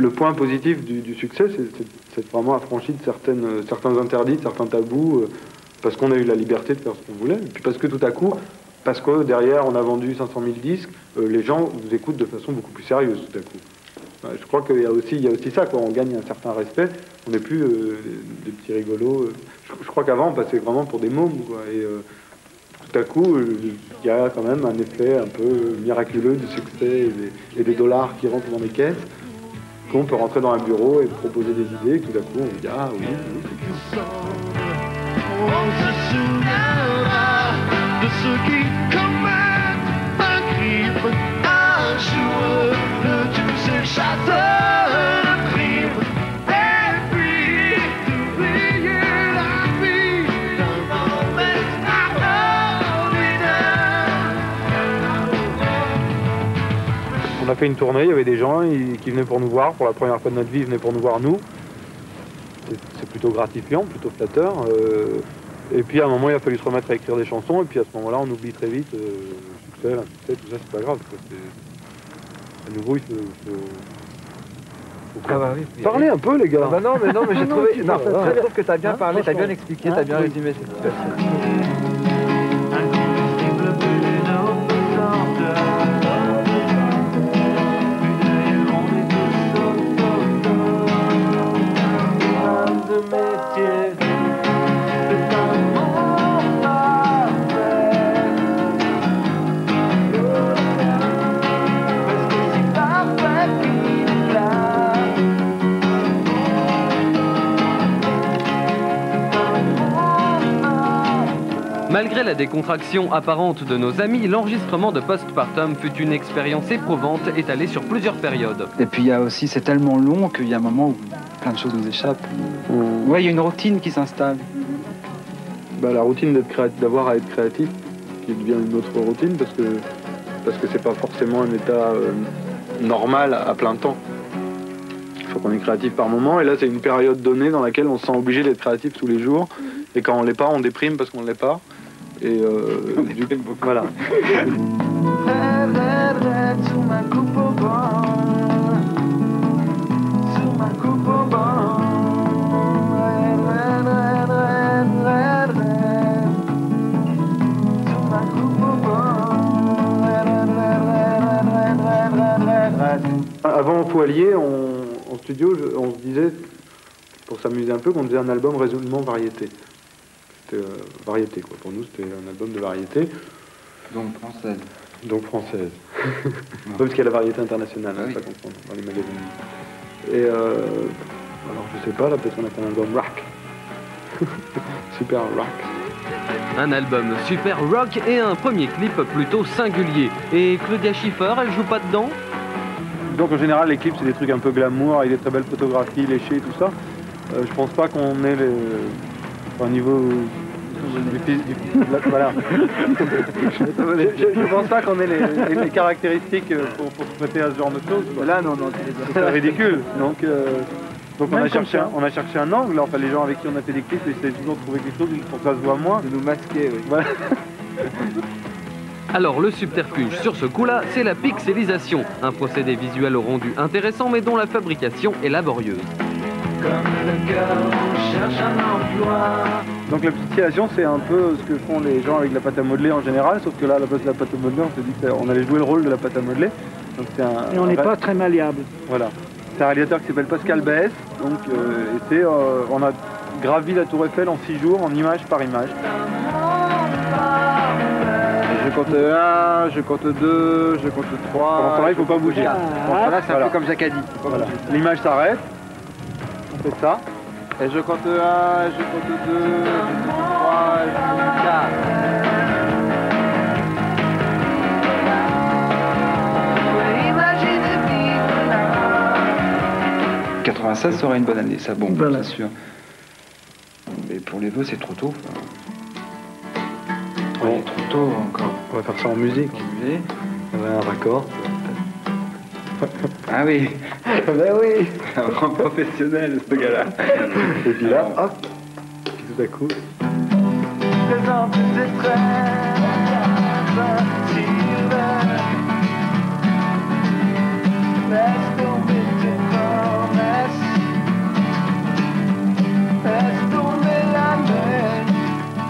Le point positif du succès, c'est vraiment affranchi de certains interdits, de certains tabous, parce qu'on a eu la liberté de faire ce qu'on voulait, et puis parce que tout à coup, parce que derrière on a vendu 500 000 disques, les gens vous écoutent de façon beaucoup plus sérieuse tout à coup. Je crois qu'il y a aussi ça, quoi. On gagne un certain respect, on n'est plus des petits rigolos. Je crois qu'avant on passait vraiment pour des mômes, quoi, et tout à coup il y a quand même un effet un peu miraculeux du succès et des dollars qui rentrent dans les caisses, qu'on peut rentrer dans un bureau et proposer des idées, et tout d'un coup on dit ah oui, c'est bien. On se souviendra de ceux qui commettent un crime, un jour de tous ces chasseurs de primes, et puis d'oublier la vie d'un homme extraordinaire. On a fait une tournée, il y avait des gens qui venaient pour nous voir, pour la première fois de notre vie, ils venaient pour nous voir nous. C'est plutôt gratifiant, plutôt flatteur. Et puis à un moment, il a fallu se remettre à écrire des chansons, et puis à ce moment-là, on oublie très vite le succès, l'insuccès, tout ça, c'est pas grave. À nouveau, il faut Ah bah oui, parler un peu, les gars. Bah non, mais j'ai trouvé. Non, voilà. je trouve que t'as bien parlé, t'as bien expliqué, t'as bien résumé cette situation. Malgré la décontraction apparente de nos amis, l'enregistrement de Postpartum fut une expérience éprouvante étalée sur plusieurs périodes. Et puis il y a aussi, c'est tellement long qu'il y a un moment où plein de choses nous échappent. Ouais, il y a une routine qui s'installe. Bah, la routine d'avoir à être créatif, qui devient une autre routine, parce que c'est pas forcément un état normal à plein temps. Il faut qu'on est créatif par moment, et là c'est une période donnée dans laquelle on se sent obligé d'être créatif tous les jours, et quand on l'est pas, on déprime parce qu'on l'est pas. Et du coup, voilà. Avant Poilier, en studio, on se disait, pour s'amuser un peu, qu'on faisait un album résolument variété. C'était variété, quoi. Pour nous, c'était un album de variété. Donc française. Donc française. Parce qu'il y a la variété internationale, hein, pas comprendre, dans les magazines. Et alors je sais pas, là peut-être qu'on a fait un album rock. Super rock. Un album super rock et un premier clip plutôt singulier. Et Claudia Schiffer, elle joue pas dedans? Donc en général, les clips, c'est des trucs un peu glamour, avec des très belles photographies, léchées, tout ça. Je pense pas qu'on ait au niveau voilà. Je pense pas qu'on ait les caractéristiques pour se prêter à ce genre de choses. Là, non, c'est ridicule. Donc on a cherché un angle. Enfin, les gens avec qui on a fait des clips essaient toujours de trouver quelque chose pour que ça se voit moins. De nous masquer, oui. Voilà. Alors le subterfuge sur ce coup-là, c'est la pixelisation, un procédé visuel au rendu intéressant mais dont la fabrication est laborieuse. Comme le cœur cherche un emploi. Donc la pixelisation, c'est un peu ce que font les gens avec la pâte à modeler en général, sauf que là, à la place de la pâte à modeler, on s'est dit qu'on allait jouer le rôle de la pâte à modeler. Donc et on n'est pas très malléable. Voilà. C'est un réalisateur qui s'appelle Pascal Baes, donc on a gravi la Tour Eiffel en 6 jours, en image par image. Je compte 1, je compte 2, je compte 3. Pendant ce temps-là, il ne faut pas bouger. Là, c'est un peu comme Jacques a dit. Voilà. L'image s'arrête, on fait ça. Et je compte 1, je compte 2, je compte 3, je compte 4. 96 sera une bonne année, ça bon, bien sûr. Mais pour les vœux, c'est trop tôt. Ouais, trop tôt encore. On va faire ça en musique. On va un raccord. Ah oui. Ben oui. Un grand professionnel, ce gars-là. Et puis là, hop. Puis tout à coup. Des ans plus extraits.